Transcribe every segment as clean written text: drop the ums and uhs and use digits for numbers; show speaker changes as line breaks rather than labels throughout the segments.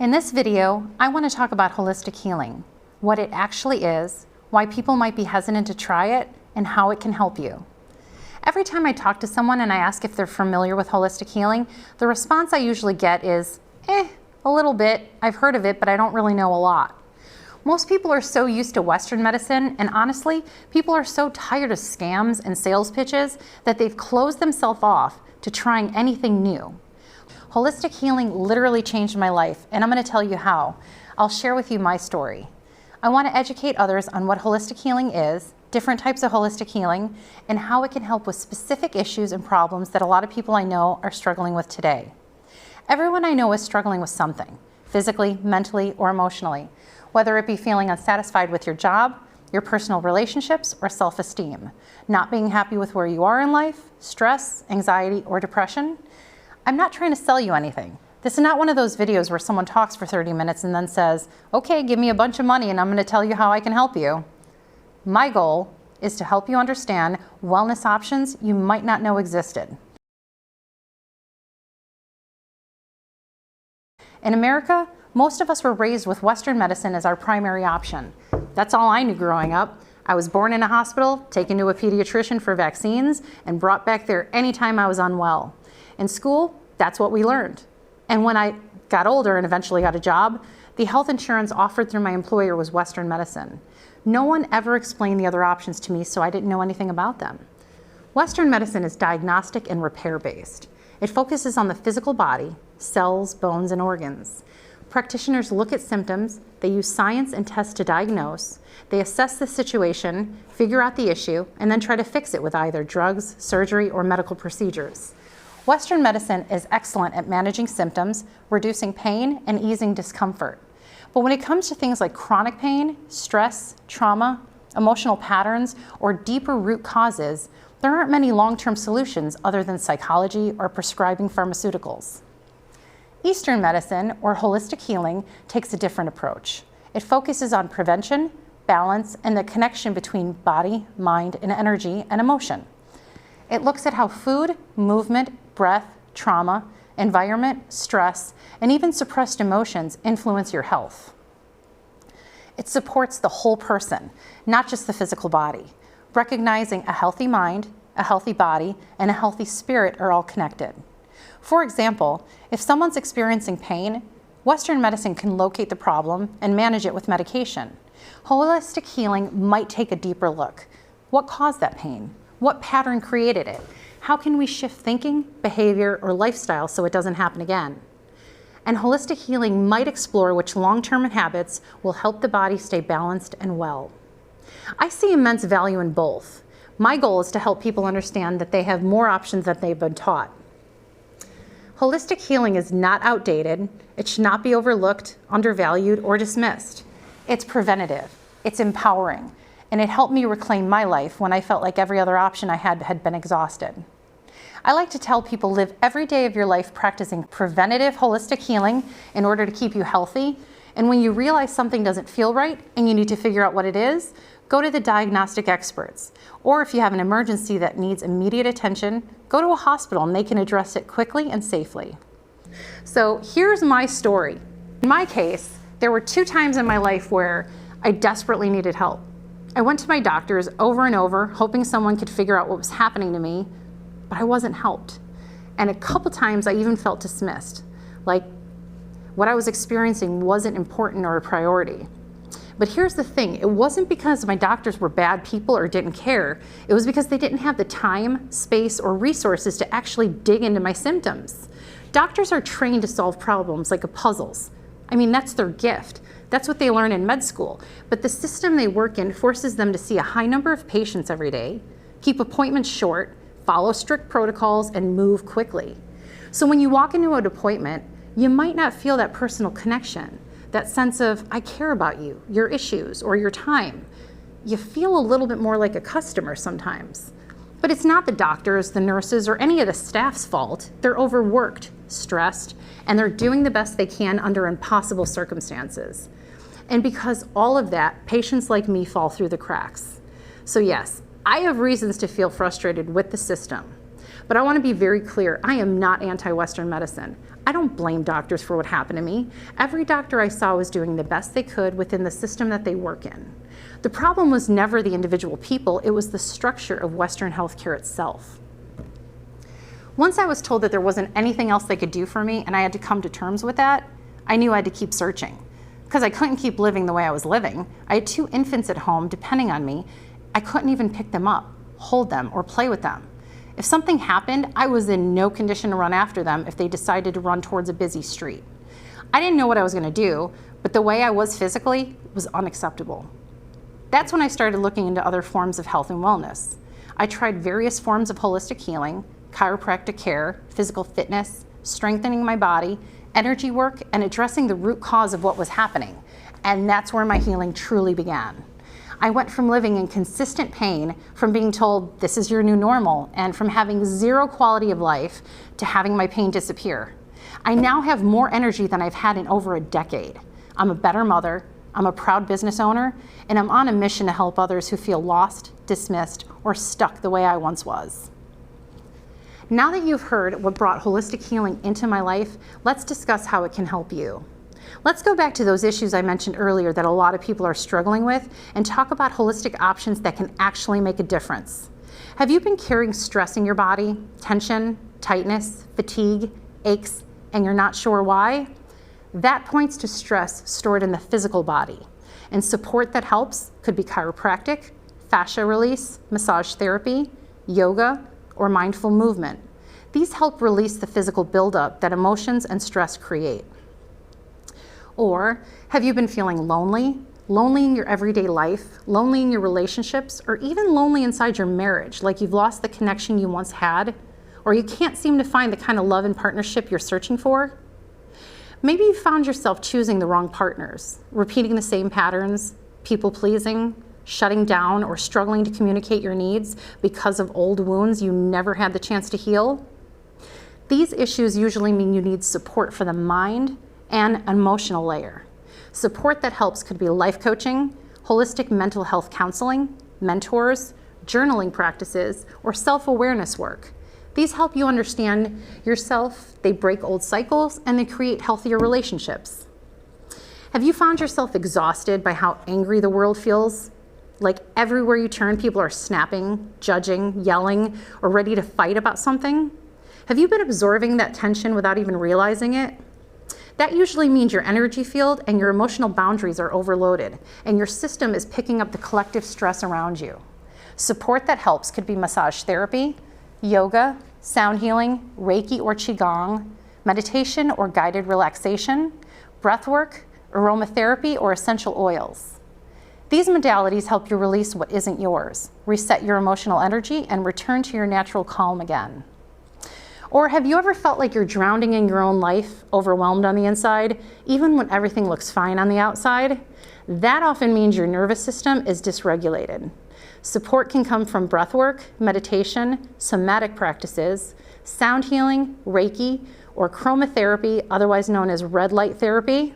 In this video, I want to talk about holistic healing, what it actually is, why people might be hesitant to try it, and how it can help you. Every time I talk to someone and I ask if they're familiar with holistic healing, the response I usually get is, a little bit. I've heard of it, but I don't really know a lot. Most people are so used to Western medicine, and honestly, people are so tired of scams and sales pitches that they've closed themselves off to trying anything new. Holistic healing literally changed my life, and I'm going to tell you how. I'll share with you my story. I want to educate others on what holistic healing is, different types of holistic healing, and how it can help with specific issues and problems that a lot of people I know are struggling with today. Everyone I know is struggling with something, physically, mentally, or emotionally, whether it be feeling unsatisfied with your job, your personal relationships, or self-esteem, not being happy with where you are in life, stress, anxiety, or depression. I'm not trying to sell you anything. This is not one of those videos where someone talks for 30 minutes and then says, okay, give me a bunch of money and I'm going to tell you how I can help you. My goal is to help you understand wellness options you might not know existed. In America, most of us were raised with Western medicine as our primary option. That's all I knew growing up. I was born in a hospital, taken to a pediatrician for vaccines, and brought back there anytime I was unwell. In school, that's what we learned. And when I got older and eventually got a job, the health insurance offered through my employer was Western medicine. No one ever explained the other options to me, so I didn't know anything about them. Western medicine is diagnostic and repair-based. It focuses on the physical body, cells, bones, and organs. Practitioners look at symptoms, they use science and tests to diagnose, they assess the situation, figure out the issue, and then try to fix it with either drugs, surgery, or medical procedures. Western medicine is excellent at managing symptoms, reducing pain, and easing discomfort. But when it comes to things like chronic pain, stress, trauma, emotional patterns, or deeper root causes, there aren't many long-term solutions other than psychology or prescribing pharmaceuticals. Eastern medicine, or holistic healing, takes a different approach. It focuses on prevention, balance, and the connection between body, mind, and energy and emotion. It looks at how food, movement, breath, trauma, environment, stress, and even suppressed emotions influence your health. It supports the whole person, not just the physical body, recognizing a healthy mind, a healthy body, and a healthy spirit are all connected. For example, if someone's experiencing pain, Western medicine can locate the problem and manage it with medication. Holistic healing might take a deeper look. What caused that pain? What pattern created it? How can we shift thinking, behavior, or lifestyle so it doesn't happen again? And holistic healing might explore which long-term habits will help the body stay balanced and well. I see immense value in both. My goal is to help people understand that they have more options than they've been taught. Holistic healing is not outdated. It should not be overlooked, undervalued, or dismissed. It's preventative. It's empowering. And it helped me reclaim my life when I felt like every other option I had been exhausted. I like to tell people live every day of your life practicing preventative holistic healing in order to keep you healthy. And when you realize something doesn't feel right and you need to figure out what it is, go to the diagnostic experts. Or if you have an emergency that needs immediate attention, go to a hospital and they can address it quickly and safely. So here's my story. In my case, there were 2 times in my life where I desperately needed help. I went to my doctors over and over, hoping someone could figure out what was happening to me, but I wasn't helped. And a couple times I even felt dismissed, like what I was experiencing wasn't important or a priority. But here's the thing, it wasn't because my doctors were bad people or didn't care. It was because they didn't have the time, space, or resources to actually dig into my symptoms. Doctors are trained to solve problems like puzzles. I mean, that's their gift. That's what they learn in med school. But the system they work in forces them to see a high number of patients every day, keep appointments short, follow strict protocols, and move quickly. So when you walk into an appointment, you might not feel that personal connection, that sense of, I care about you, your issues, or your time. You feel a little bit more like a customer sometimes. But it's not the doctors, the nurses, or any of the staff's fault. They're overworked, stressed, and they're doing the best they can under impossible circumstances. And because all of that, patients like me fall through the cracks. So yes, I have reasons to feel frustrated with the system. But I want to be very clear, I am not anti-Western medicine. I don't blame doctors for what happened to me. Every doctor I saw was doing the best they could within the system that they work in. The problem was never the individual people, it was the structure of Western healthcare itself. Once I was told that there wasn't anything else they could do for me and I had to come to terms with that, I knew I had to keep searching. Because I couldn't keep living the way I was living. I had 2 infants at home depending on me. I couldn't even pick them up, hold them, or play with them. If something happened, I was in no condition to run after them if they decided to run towards a busy street. I didn't know what I was going to do, but the way I was physically was unacceptable. That's when I started looking into other forms of health and wellness. I tried various forms of holistic healing, chiropractic care, physical fitness, strengthening my body, energy work, and addressing the root cause of what was happening. And that's where my healing truly began. I went from living in consistent pain, from being told this is your new normal, and from having 0 quality of life to having my pain disappear. I now have more energy than I've had in over a decade. I'm a better mother, I'm a proud business owner, and I'm on a mission to help others who feel lost, dismissed, or stuck the way I once was. Now that you've heard what brought holistic healing into my life, let's discuss how it can help you. Let's go back to those issues I mentioned earlier that a lot of people are struggling with and talk about holistic options that can actually make a difference. Have you been carrying stress in your body, tension, tightness, fatigue, aches, and you're not sure why? That points to stress stored in the physical body. And support that helps could be chiropractic, fascia release, massage therapy, yoga, or mindful movement. These help release the physical buildup that emotions and stress create. Or have you been feeling lonely? Lonely in your everyday life, lonely in your relationships, or even lonely inside your marriage, like you've lost the connection you once had, or you can't seem to find the kind of love and partnership you're searching for? Maybe you found yourself choosing the wrong partners, repeating the same patterns, people-pleasing, shutting down, or struggling to communicate your needs because of old wounds you never had the chance to heal. These issues usually mean you need support for the mind and an emotional layer. Support that helps could be life coaching, holistic mental health counseling, mentors, journaling practices, or self-awareness work. These help you understand yourself, they break old cycles, and they create healthier relationships. Have you found yourself exhausted by how angry the world feels? Like everywhere you turn, people are snapping, judging, yelling, or ready to fight about something? Have you been absorbing that tension without even realizing it? That usually means your energy field and your emotional boundaries are overloaded, and your system is picking up the collective stress around you. Support that helps could be massage therapy, yoga, sound healing, Reiki or Qigong, meditation or guided relaxation, breath work, aromatherapy, or essential oils. These modalities help you release what isn't yours, reset your emotional energy, and return to your natural calm again. Or have you ever felt like you're drowning in your own life, overwhelmed on the inside, even when everything looks fine on the outside? That often means your nervous system is dysregulated. Support can come from breath work, meditation, somatic practices, sound healing, Reiki, or chromotherapy, otherwise known as red light therapy.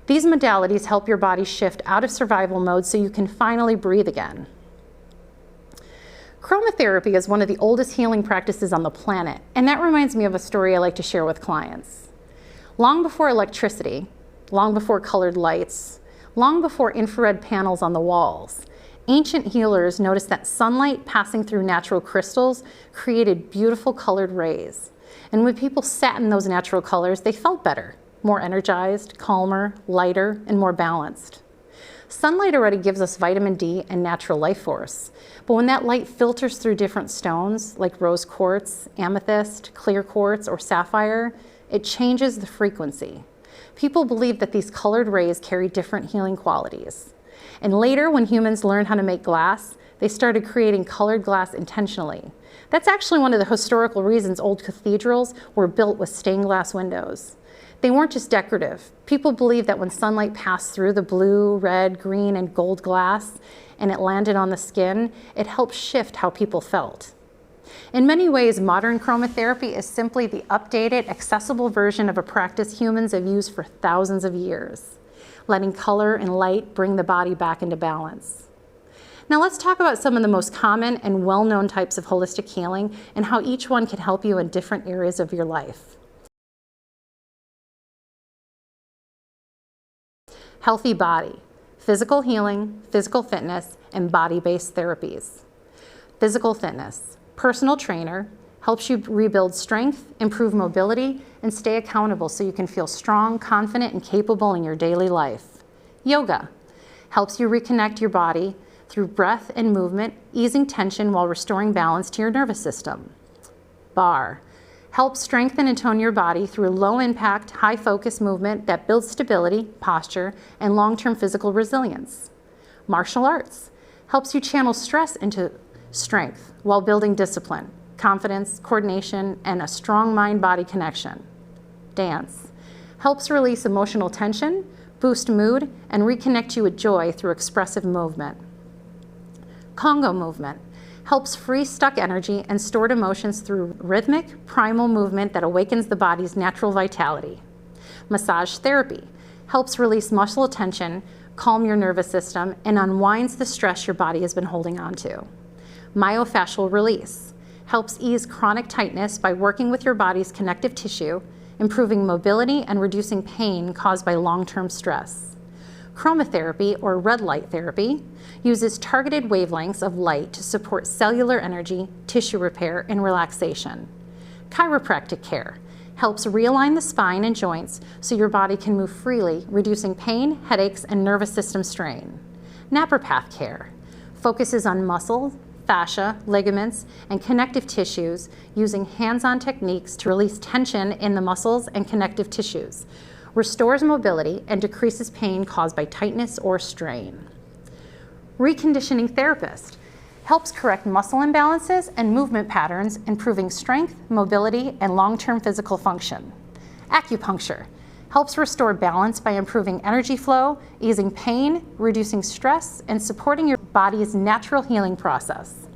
These modalities help your body shift out of survival mode so you can finally breathe again. Chromotherapy is one of the oldest healing practices on the planet, and that reminds me of a story I like to share with clients. Long before electricity, long before colored lights, long before infrared panels on the walls, ancient healers noticed that sunlight passing through natural crystals created beautiful colored rays. And when people sat in those natural colors, they felt better, more energized, calmer, lighter, and more balanced. Sunlight already gives us vitamin D and natural life force, but when that light filters through different stones, like rose quartz, amethyst, clear quartz, or sapphire, it changes the frequency. People believe that these colored rays carry different healing qualities. And later, when humans learned how to make glass, they started creating colored glass intentionally. That's actually one of the historical reasons old cathedrals were built with stained glass windows. They weren't just decorative. People believed that when sunlight passed through the blue, red, green, and gold glass and it landed on the skin, it helped shift how people felt. In many ways, modern chromotherapy is simply the updated, accessible version of a practice humans have used for thousands of years, letting color and light bring the body back into balance. Now let's talk about some of the most common and well-known types of holistic healing and how each one can help you in different areas of your life. Healthy body, physical healing, physical fitness, and body-based therapies. Physical fitness, personal trainer, helps you rebuild strength, improve mobility, and stay accountable so you can feel strong, confident, and capable in your daily life. Yoga helps you reconnect your body through breath and movement, easing tension while restoring balance to your nervous system. Barre helps strengthen and tone your body through low-impact, high-focus movement that builds stability, posture, and long-term physical resilience. Martial arts helps you channel stress into strength while building discipline, confidence, coordination, and a strong mind-body connection. Dance helps release emotional tension, boost mood, and reconnect you with joy through expressive movement. Congo movement helps free stuck energy and stored emotions through rhythmic, primal movement that awakens the body's natural vitality. Massage therapy helps release muscle tension, calm your nervous system, and unwinds the stress your body has been holding on to. Myofascial release helps ease chronic tightness by working with your body's connective tissue, improving mobility and reducing pain caused by long-term stress. Chromotherapy, or red light therapy, uses targeted wavelengths of light to support cellular energy, tissue repair, and relaxation. Chiropractic care helps realign the spine and joints so your body can move freely, reducing pain, headaches, and nervous system strain. Naturopath care focuses on muscle, fascia, ligaments, and connective tissues using hands-on techniques to release tension in the muscles and connective tissues, restores mobility, and decreases pain caused by tightness or strain. Reconditioning therapist helps correct muscle imbalances and movement patterns, improving strength, mobility, and long-term physical function. Acupuncture helps restore balance by improving energy flow, easing pain, reducing stress, and supporting your body's natural healing process.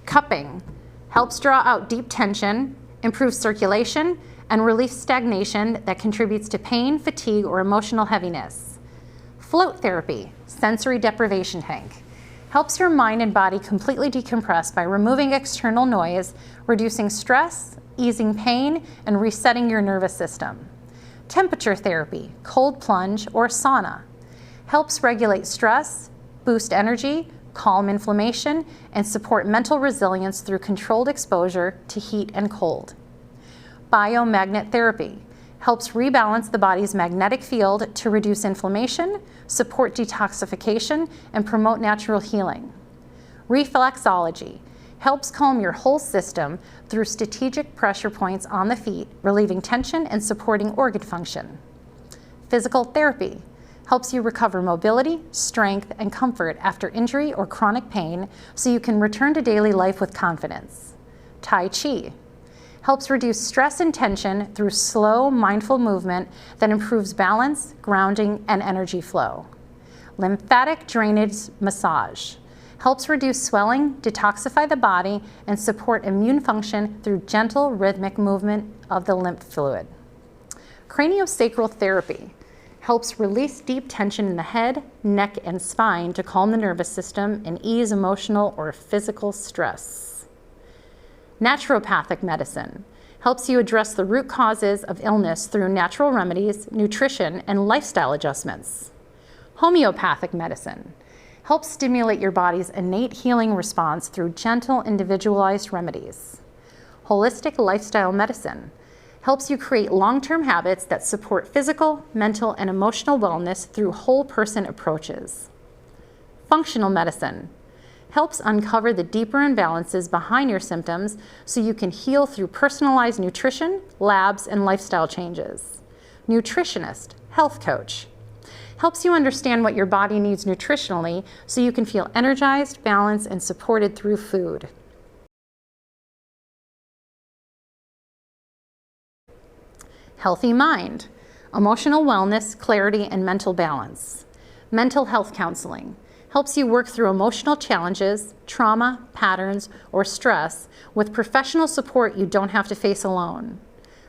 Cupping helps draw out deep tension, improve circulation, and relieve stagnation that contributes to pain, fatigue, or emotional heaviness. Float therapy, sensory deprivation tank, helps your mind and body completely decompress by removing external noise, reducing stress, easing pain, and resetting your nervous system. Temperature therapy, cold plunge, or sauna, helps regulate stress, boost energy, calm inflammation, and support mental resilience through controlled exposure to heat and cold. Biomagnet therapy helps rebalance the body's magnetic field to reduce inflammation, support detoxification, and promote natural healing. Reflexology helps calm your whole system through strategic pressure points on the feet, relieving tension and supporting organ function. Physical therapy helps you recover mobility, strength, and comfort after injury or chronic pain so you can return to daily life with confidence. Tai Chi helps reduce stress and tension through slow, mindful movement that improves balance, grounding, and energy flow. Lymphatic drainage massage helps reduce swelling, detoxify the body, and support immune function through gentle, rhythmic movement of the lymph fluid. Craniosacral therapy helps release deep tension in the head, neck, and spine to calm the nervous system and ease emotional or physical stress. Naturopathic medicine helps you address the root causes of illness through natural remedies, nutrition, and lifestyle adjustments. Homeopathic medicine helps stimulate your body's innate healing response through gentle, individualized remedies. Holistic lifestyle medicine helps you create long-term habits that support physical, mental, and emotional wellness through whole-person approaches. Functional medicine helps uncover the deeper imbalances behind your symptoms so you can heal through personalized nutrition, labs, and lifestyle changes. Nutritionist, health coach, helps you understand what your body needs nutritionally so you can feel energized, balanced, and supported through food. Healthy mind, emotional wellness, clarity, and mental balance. Mental health counseling helps you work through emotional challenges, trauma, patterns, or stress with professional support you don't have to face alone.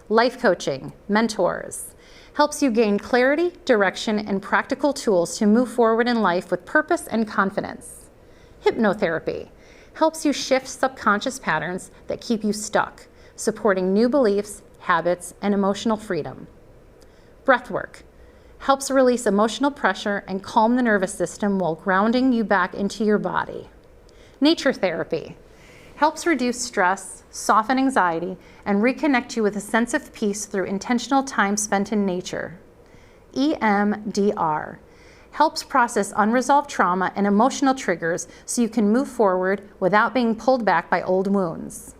Life coaching, mentors, helps you gain clarity, direction, and practical tools to move forward in life with purpose and confidence. Hypnotherapy helps you shift subconscious patterns that keep you stuck, supporting new beliefs, habits, and emotional freedom. Breathwork helps release emotional pressure and calm the nervous system while grounding you back into your body. Nature therapy helps reduce stress, soften anxiety, and reconnect you with a sense of peace through intentional time spent in nature. EMDR helps process unresolved trauma and emotional triggers so you can move forward without being pulled back by old wounds.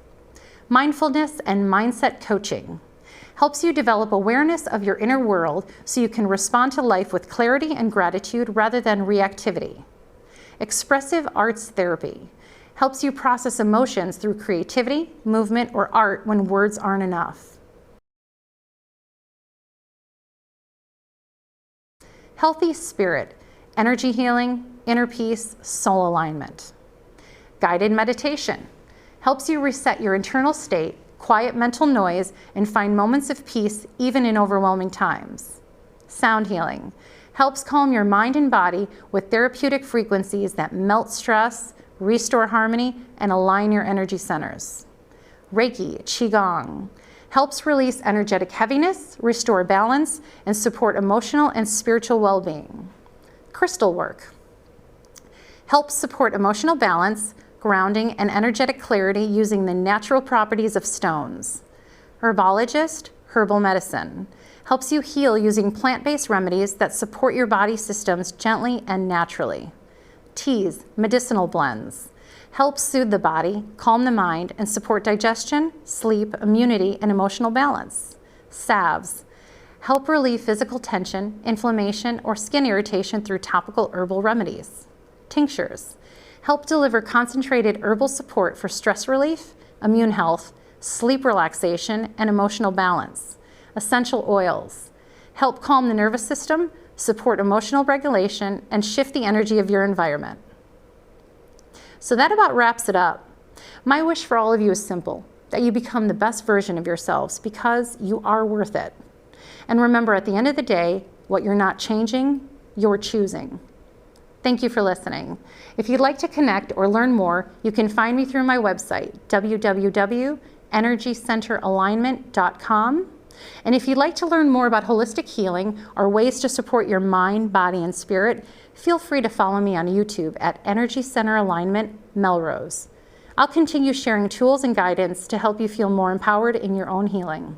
Mindfulness and mindset coaching helps you develop awareness of your inner world so you can respond to life with clarity and gratitude rather than reactivity. Expressive arts therapy helps you process emotions through creativity, movement, or art when words aren't enough. Healthy spirit, energy healing, inner peace, soul alignment. Guided meditation helps you reset your internal state, quiet mental noise, and find moments of peace even in overwhelming times. Sound healing helps calm your mind and body with therapeutic frequencies that melt stress, restore harmony, and align your energy centers. Reiki, Qigong helps release energetic heaviness, restore balance, and support emotional and spiritual well-being. Crystal work helps support emotional balance, grounding, and energetic clarity using the natural properties of stones. Herbologist, herbal medicine helps you heal using plant-based remedies that support your body systems gently and naturally. Teas, medicinal blends, help soothe the body, calm the mind, and support digestion, sleep, immunity, and emotional balance. Salves help relieve physical tension, inflammation, or skin irritation through topical herbal remedies. Tinctures help deliver concentrated herbal support for stress relief, immune health, sleep relaxation, and emotional balance. Essential oils help calm the nervous system, support emotional regulation, and shift the energy of your environment. So that about wraps it up. My wish for all of you is simple, that you become the best version of yourselves because you are worth it. And remember, at the end of the day, what you're not changing, you're choosing. Thank you for listening. If you'd like to connect or learn more, you can find me through my website, www.energycenteralignment.com. And if you'd like to learn more about holistic healing or ways to support your mind, body, and spirit, feel free to follow me on YouTube at Energy Center Alignment Melrose. I'll continue sharing tools and guidance to help you feel more empowered in your own healing.